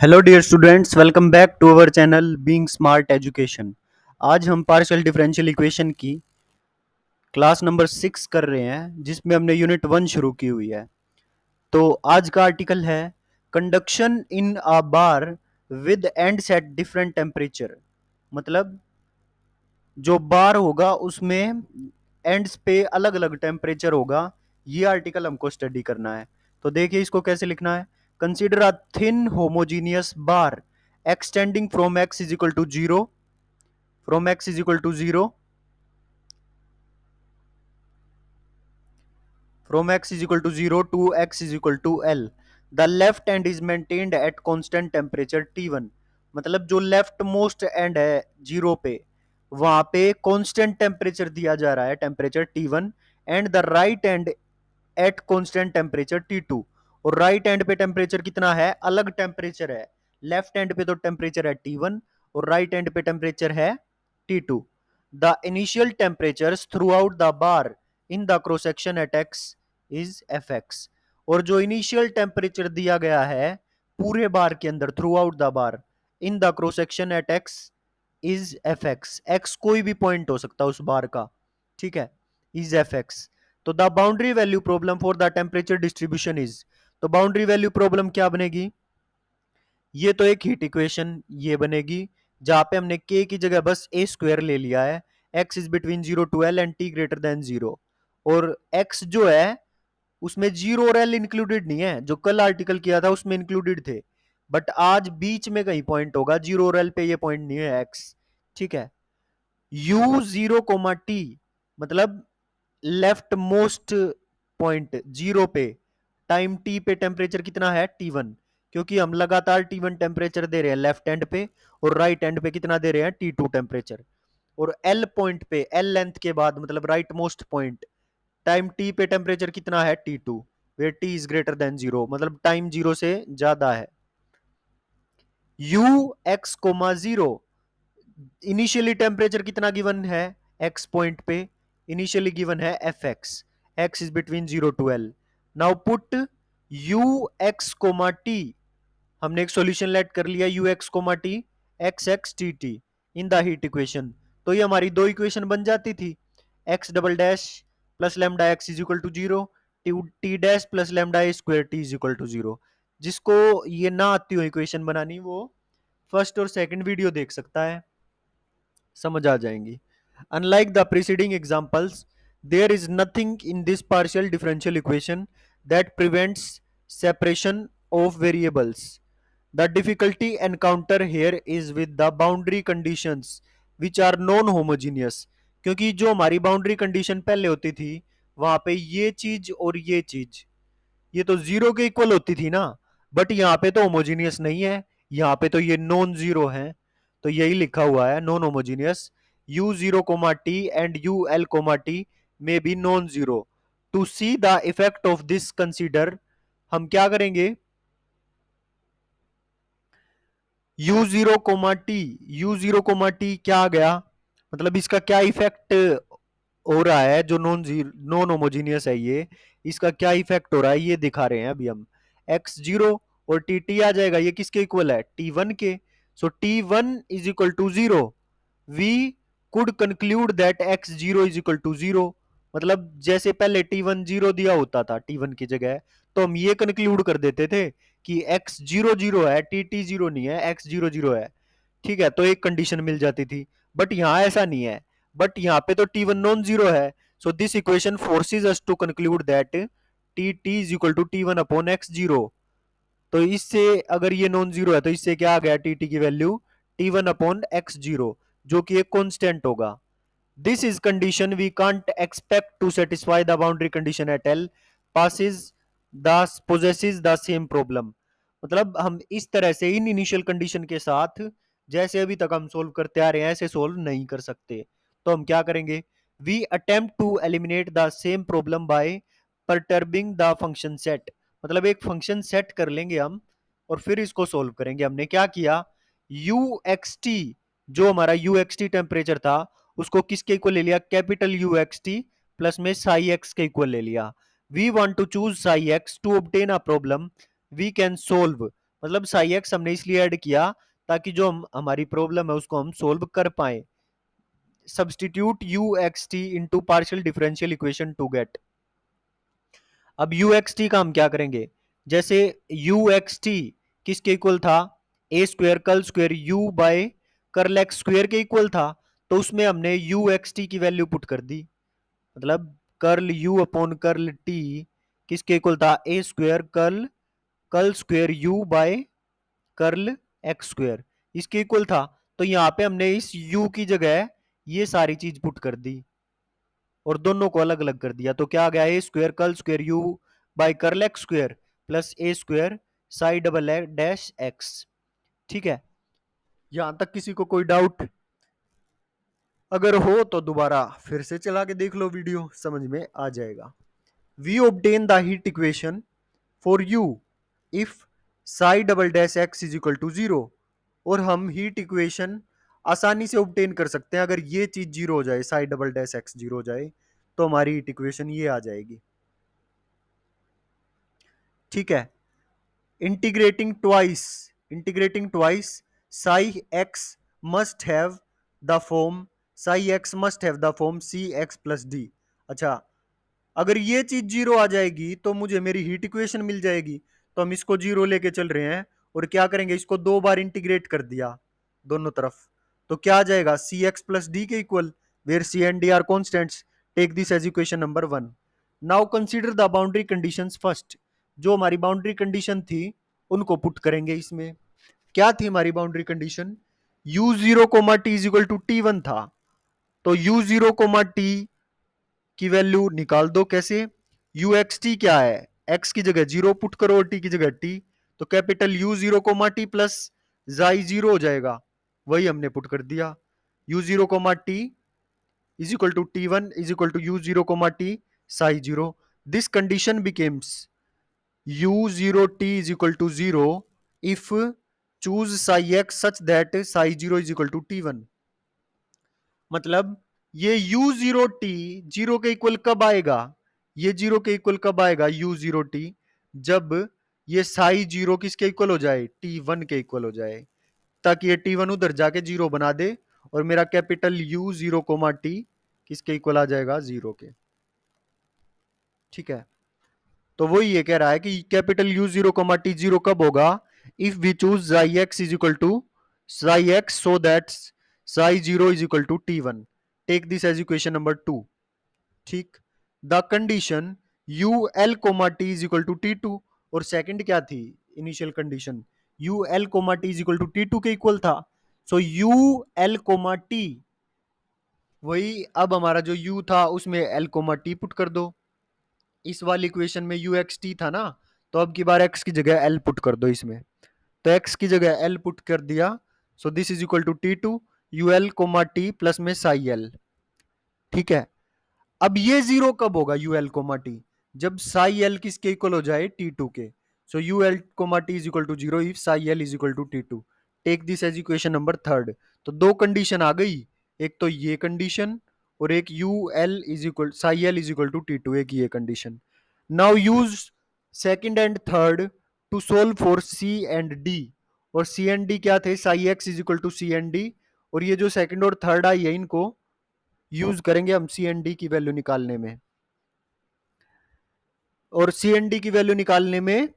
Hello dear students, welcome back to our channel being smart education. आज हम partial differential equation की class number 6 कर रहे हैं, जिसमें हमने यूनिट 1 शुरू की हुई है। तो आज का आर्टिकल है conduction in a bar with ends at different temperature. मतलब जो बार होगा उसमें एंड्स पे अलग अलग टेम्परेचर होगा। ये आर्टिकल हमको स्टडी करना है। तो देखिए इसको कैसे लिखना है। Consider a thin homogeneous bar extending from x is equal to zero from x is equal to 0 from x is equal to 0 to x is equal to L. The left end is maintained at constant temperature T1। मतलब जो left most and है zero पे, वहां पे constant temperature दिया जा रहा है, temperature T1। And the right and at constant temperature T2। और राइट एंड पे टेम्परेचर कितना है, अलग टेम्परेचर है। लेफ्ट एंड पे तो टेम्परेचर है T1 और राइट एंड पे टेम्परेचर है T2। The initial temperatures throughout the bar in the cross section at x is fx। और जो इनिशियल टेम्परेचर दिया गया है पूरे बार के अंदर, throughout the bar in the cross section at x is f x. X कोई भी पॉइंट हो सकता है उस बार का, ठीक है, इज एफ एक्स। तो the boundary value problem for the temperature distribution is, तो बाउंड्री वैल्यू प्रॉब्लम क्या बनेगी, ये तो एक हीट इक्वेशन ये बनेगी, जहां पे हमने k की जगह बस a स्क्वायर ले लिया है। x is between 0 to l and t greater than 0। और x जो है उसमें 0 और l इंक्लूडेड नहीं है, जो कल आर्टिकल किया था उसमें इंक्लूडेड थे। बट आज बीच में कहीं पॉइंट होगा, 0 और l पे ये पॉइंट नहीं है x, ठीक है। u 0 कोमा t, मतलब लेफ्ट मोस्ट पॉइंट 0 पे, टाइम t पे टेम्परेचर कितना है T1, क्योंकि हम लगातार T1 टेम्परेचर दे रहे हैं लेफ्ट एंड पे, और राइट एंड पे कितना दे रहे हैं T2 टेम्परेचर। और L पॉइंट पे, L लेंथ के बाद मतलब right most point, time t पे टेम्परेचर कितना है T2, where t is greater than 0, मतलब टाइम 0 से ज्यादा है। u x comma 0, initially temperature कितना गिवन है एक्स पॉइंट पे, इनिशियली गिवन है f x, x is between 0 to l. Now put u x comma t, हमने एक सॉल्यूशन लेट कर लिया u x comma t, x x t t in the heat equation. तो ये हमारी दो इक्वेशन बन जाती थी, x double dash plus lambda x is equal to zero, t dash plus lambda a square t is equal to zero. जिसको ये ना आती हो इक्वेशन बनानी, वो फर्स्ट और सेकंड वीडियो देख सकता है, समझ आ जाएंगी। Unlike the preceding examples, there is nothing in this partial differential equation that prevents separation of variables. The difficulty encounter here is with the boundary conditions which are non-homogeneous। क्योंकि जो हमारी boundary condition पहले होती थी, वहां पे ये चीज और ये चीज, ये तो जीरो के इक्वल होती थी ना, बट यहाँ पे तो होमोजीनियस नहीं है, यहाँ पे तो ये नॉन जीरो है। तो यही लिखा हुआ है non homogeneous, U zero comma T and U L comma T may be non zero. To see the effect of this consider, हम क्या करेंगे, U zero comma T, U zero comma T क्या आ गया, मतलब इसका क्या इफेक्ट हो रहा है, जो नॉन होमोजीनियस है ये, इसका क्या इफेक्ट हो रहा है ये दिखा रहे हैं अभी हम। एक्स जीरो और टी टी आ जाएगा, ये किसके इक्वल है, टी वन के। So T one is equal to zero, we could conclude that X zero is equal to zero. मतलब जैसे पहले टी वन जीरो दिया होता था टी वन की जगह, तो हम ये कंक्लूड कर देते थे कि एक्स जीरो जीरो है, टी टी जीरो नहीं है, एक्स जीरो जीरो है, ठीक है। तो एक कंडीशन मिल जाती थी, बट यहाँ ऐसा नहीं है, बट यहाँ पे तो टी वन नॉन जीरो है। So this equation forces us to conclude that t t is equal to T one upon x zero. तो इससे अगर ये नॉन जीरो है तो इससे क्या आ गया, टी टी की value T one upon x zero, जो कि एक कॉन्स्टेंट होगा। This is condition we can't expect to satisfy the boundary condition at L passes thus possesses the same problem। मतलब हम इस तरह से इन इनिशियल कंडीशन के साथ जैसे अभी तक हम सोल्व करते आ रहे हैं ऐसे सोल्व नहीं कर सकते। तो हम क्या करेंगे, we attempt to eliminate the same problem by perturbing the function set. मतलब एक फंक्शन सेट कर लेंगे हम और फिर इसको सोल्व करेंगे। हमने क्या किया, यू एक्स टी, जो हमारा यू एक्स टी टेम्परेचर था, उसको किसके इक्वल ले लिया, capital u x t plus में साई एक्स के इक्वल ले लिया। We want to choose psi x to obtain a problem we can solve मतलब साई एक्स हमने इसलिए ऐड किया ताकि जो हमारी प्रॉब्लम है उसको हम सोल्व कर पाए। Substitute U x T into partial differential equation to get. अब यू एक्स टी का हम क्या करेंगे, जैसे यू एक्स टी किसके इक्वल था, A square curl square U by curl X square के इक्वल था, तो उसमें हमने यू एक्स टी की वैल्यू पुट कर दी। मतलब curl U upon curl T किसके इक्वल था, A square curl curl square U by curl X square, इसके इक्वल था। तो यहां पे हमने इस यू की जगह ये सारी चीज पुट कर दी और दोनों को अलग अलग कर दिया, तो क्या आ गया, A square curl square U by curl X square plus A square psi double dash X. ठीक है, यहां तक किसी को कोई डाउट? अगर हो तो दोबारा फिर से चला के देख लो वीडियो, समझ में आ जाएगा। We obtain the heat equation for u if psi double dash x is equal to zero. और हम हीट इक्वेशन आसानी से ऑब्टेन कर सकते हैं, अगर ये चीज जीरो हो जाए, Sai double dash X zero हो जाए, तो हमारी हीट इक्वेशन ये आ जाएगी। ठीक है, integrating twice psi x must have the form c x plus d. अच्छा, अगर ये चीज जीरो आ जाएगी तो मुझे मेरी हीट इक्वेशन मिल जाएगी। तो हम इसको जीरो लेके चल रहे हैं और क्या करेंगे, इसको दो बार इंटीग्रेट कर दिया दोनों तरफ, तो क्या आ जाएगा, सी एक्स प्लस डी के equal, where c and d are constants. Take this as equation number 1। Now consider the boundary conditions first. जो हमारी बाउंड्री कंडीशन थी उनको पुट करेंगे इसमें। क्या थी हमारी boundary condition, u zero comma T is equal to T one था। तो यू जीरो कोमा टी की वैल्यू निकाल दो। कैसे, यू एक्स टी क्या है, एक्स की जगह जीरो पुट करो और टी की जगह टी, तो capital U zero comma T plus xi zero हो जाएगा, वही हमने पुट कर दिया। U zero comma T is equal to T one is equal to U zero comma T psi zero. This condition becomes U zero T is equal to zero if choose psi X such that psi zero is equal to T one. मतलब ये u zero T zero के equal कब आएगा, ये zero के equal कब आएगा u zero T, जब ये साई जीरो किसके इक्वल हो जाए, टी वन के इक्वल हो जाए, ताकि ये टी वन उधर जाके जीरो बना दे और मेरा capital u zero comma T किसके इक्वल आ जाएगा, जीरो के। ठीक है, तो वही ये कह रहा है कि capital U zero comma T zero कब होगा, if we choose psi X is equal to psi X so that psi zero is equal to T one. Take this as equation number 2। ठीक, the condition U L comma T is equal to T two, और second क्या थी initial condition, U L comma T is equal to T two के equal था। So U L comma T, वही अब हमारा जो u था उसमें एल कोमा टी पुट कर दो। इस वाली इक्वेशन में यू एक्स टी था ना, तो अब की बार x की जगह l पुट कर दो इसमें, तो x की जगह l पुट कर दिया। So this is equal to T two U L comma T plus में साई एल। ठीक है, अब ये जीरो कब होगा यू एल कोमा टी, जब साई एल किसके इक्वल हो जाए, टी टू के। So U L comma T is equal to zero if psi L is equal to T two. Take this as equation number 3। तो दो condition आ गई, एक तो ये कंडीशन और एक U L is equal psi L is equal to T two, एक ये condition. Now use second and third to solve for C and D. और सी एंड डी क्या थे, psi X is equal to C and D, और ये जो second और third आई है इनको यूज करेंगे हम सी एन डी की वैल्यू निकालने में। और सी एन डी की वैल्यू निकालने में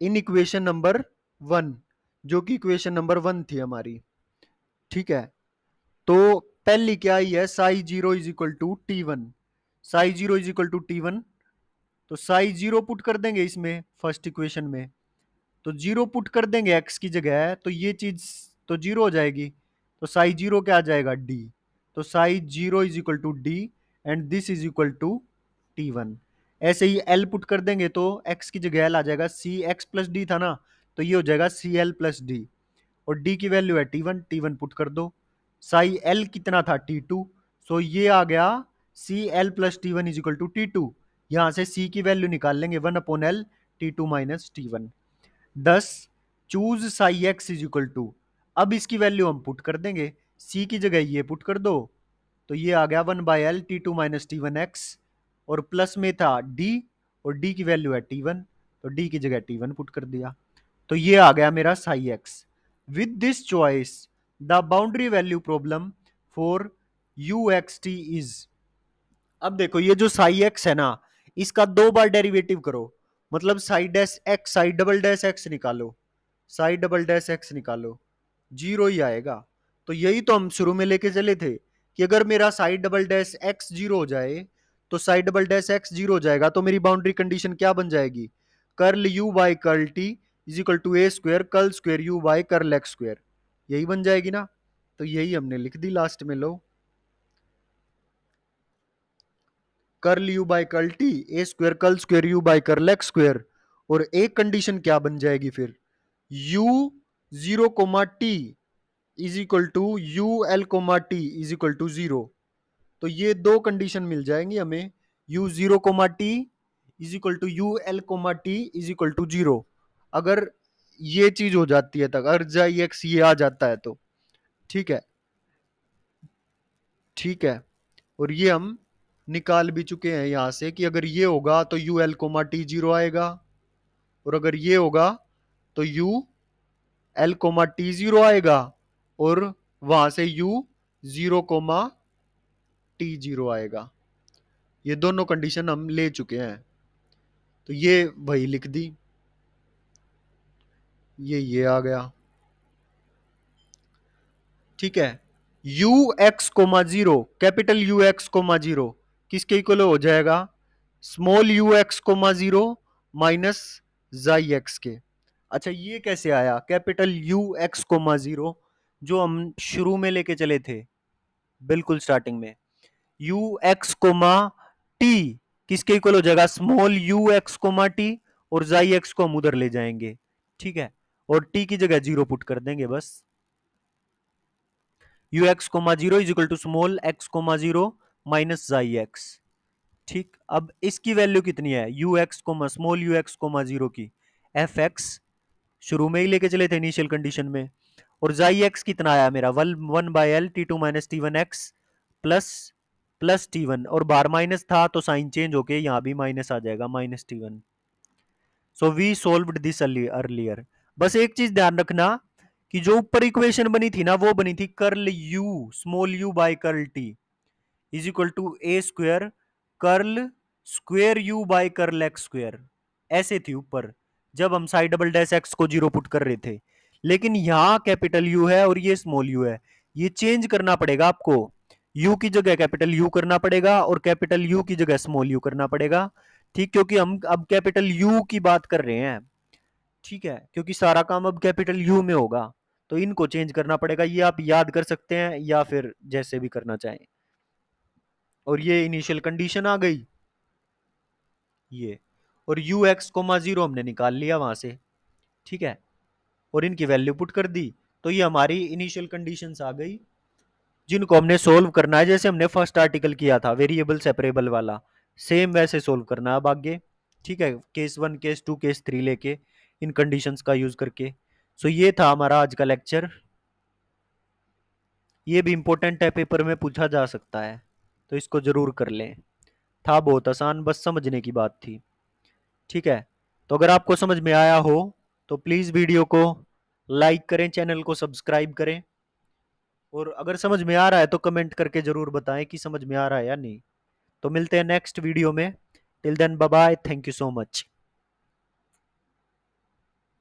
इन इक्वेशन नंबर 1, जो कि इक्वेशन नंबर 1 थी हमारी। ठीक है, तो पहली क्या आई है, psi zero is equal to T one, psi zero is equal to T one. तो साई जीरो पुट कर देंगे इसमें फर्स्ट इक्वेशन में, तो जीरो पुट कर देंगे एक्स की जगह, तो ये चीज तो जीरो हो जाएगी, तो साई जीरो क्या आ जाएगा, डी। तो psi zero is equal to D and this is equal to T one. ऐसे ही एल पुट कर देंगे तो एक्स की जगह एल आ जाएगा, सी एक्स प्लस डी था ना, तो ये हो जाएगा सी एल प्लस डी, और डी की वैल्यू है टी वन पुट कर दो। साई एल कितना था, टी टू, सो ये आ गया C L plus T one is equal to T two. यहां से सी की वैल्यू निकाल लेंगे 1/L T two minus T one. 10 choose psi X is equal to, अब इसकी वैल्यू हम पुट कर देंगे, सी की जगह ये पुट कर दो, तो ये आ गया 1/L T two minus T one X, और प्लस में था डी, और डी की वैल्यू है टी वन, तो डी की जगह टी वन पुट कर दिया। तो ये आ गया मेरा Sai x. With this choice the boundary value problem for you x T is. अब देखो ये जो साई एक्स है ना, इसका दो बार डेरिवेटिव करो, मतलब Sai dash x, Sai double dash x निकालो, साई डबल डैश एक्स निकालो, जीरो ही आएगा। तो यही तो हम शुरू में लेके चले थे कि अगर मेरा psi double dash X zero हो जाए, तो psi double dash X zero हो जाएगा, तो मेरी बाउंड्री कंडीशन क्या बन जाएगी? Curl U by curl T is equal to A square curl square U by curl X square. यही बन जाएगी ना। तो यही हमने लिख दी लास्ट में। लो, curl U by curl T A square curl square U by curl X square. और एक कंडीशन क्या बन जाएगी फिर? U zero comma T is equal to U L comma T is equal to zero. तो ये दो कंडीशन मिल जाएंगी हमें, U zero comma T is equal to U L comma T is equal to zero. अगर ये चीज हो जाती है, तक अगर जाई एक्स ये आ जाता है तो ठीक है। ठीक है, और ये हम निकाल भी चुके हैं यहां से कि अगर ये होगा तो U L comma T zero आएगा, और अगर ये होगा तो U L comma T zero आएगा, और वहां से U zero comma T zero आएगा। ये दोनों कंडीशन हम ले चुके हैं, तो ये वही लिख दी, ये आ गया। ठीक है, U x comma zero, capital u x comma zero किसके इक्वल हो जाएगा? Small U x comma zero minus xi x के। अच्छा, ये कैसे आया capital u x comma zero, जो हम शुरू में लेके चले थे बिल्कुल स्टार्टिंग में? यू एक्स कोमा टी किसके इक्वल हो जाएगा? Small U x comma T, और जाई एक्स को हम उधर ले जाएंगे। ठीक है, और टी की जगह जीरो पुट कर देंगे बस। U x comma zero is equal to small X comma zero minus xi X. ठीक, अब इसकी वैल्यू कितनी है? U x comma small U x comma zero की एफ एक्स, शुरू में ही लेके चले थे इनिशियल कंडीशन में। और जाई एक्स कितना आया मेरा? One one by L T two minus T one X plus plus T one, और बार माइनस था तो साइन चेंज होके यहाँ भी माइनस आ जाएगा, minus T one. So we solved this earlier. बस एक चीज ध्यान रखना कि जो ऊपर इक्वेशन बनी थी ना, वो बनी थी curl U small U by curl T is equal to A square curl square U by curl X square. ऐसे थी ऊपर जब हम साइड डबल डैश एक्स को जीरो पुट कर रहे थे। लेकिन यहां कैपिटल यू है और ये स्मॉल यू है, ये चेंज करना पड़ेगा आपको। यू की जगह कैपिटल यू करना पड़ेगा, और कैपिटल यू की जगह स्मॉल यू करना पड़ेगा। ठीक, क्योंकि हम अब कैपिटल यू की बात कर रहे हैं। ठीक है, क्योंकि सारा काम अब कैपिटल यू में होगा, तो इनको चेंज करना पड़ेगा। ये आप याद कर सकते हैं या फिर जैसे भी करना चाहें। और ये इनिशियल कंडीशन आ गई ये, और यू एक्स कोमा जीरो हमने निकाल लिया वहां से। ठीक है, और इनकी वैल्यू पुट कर दी, तो ये हमारी इनिशियल कंडीशंस आ गई, जिनको हमने सोल्व करना है जैसे हमने फर्स्ट आर्टिकल किया था वेरिएबल सेपरेबल वाला, सेम वैसे सोल्व करना है अब आगे। ठीक है, case one case two case three लेके इन कंडीशंस का यूज करके। सो ये था हमारा आज का लेक्चर। ये भी इंपॉर्टेंट है, पेपर में पूछा जा सकता है, तो इसको जरूर कर लें। था बहुत आसान, बस समझने की बात थी। ठीक है, तो अगर आपको समझ में आया हो तो प्लीज वीडियो को लाइक करें, चैनल को सब्सक्राइब करें, और अगर समझ में आ रहा है तो कमेंट करके जरूर बताएं कि समझ में आ रहा है या नहीं। तो मिलते हैं नेक्स्ट वीडियो में। Till then bye bye, thank you so much.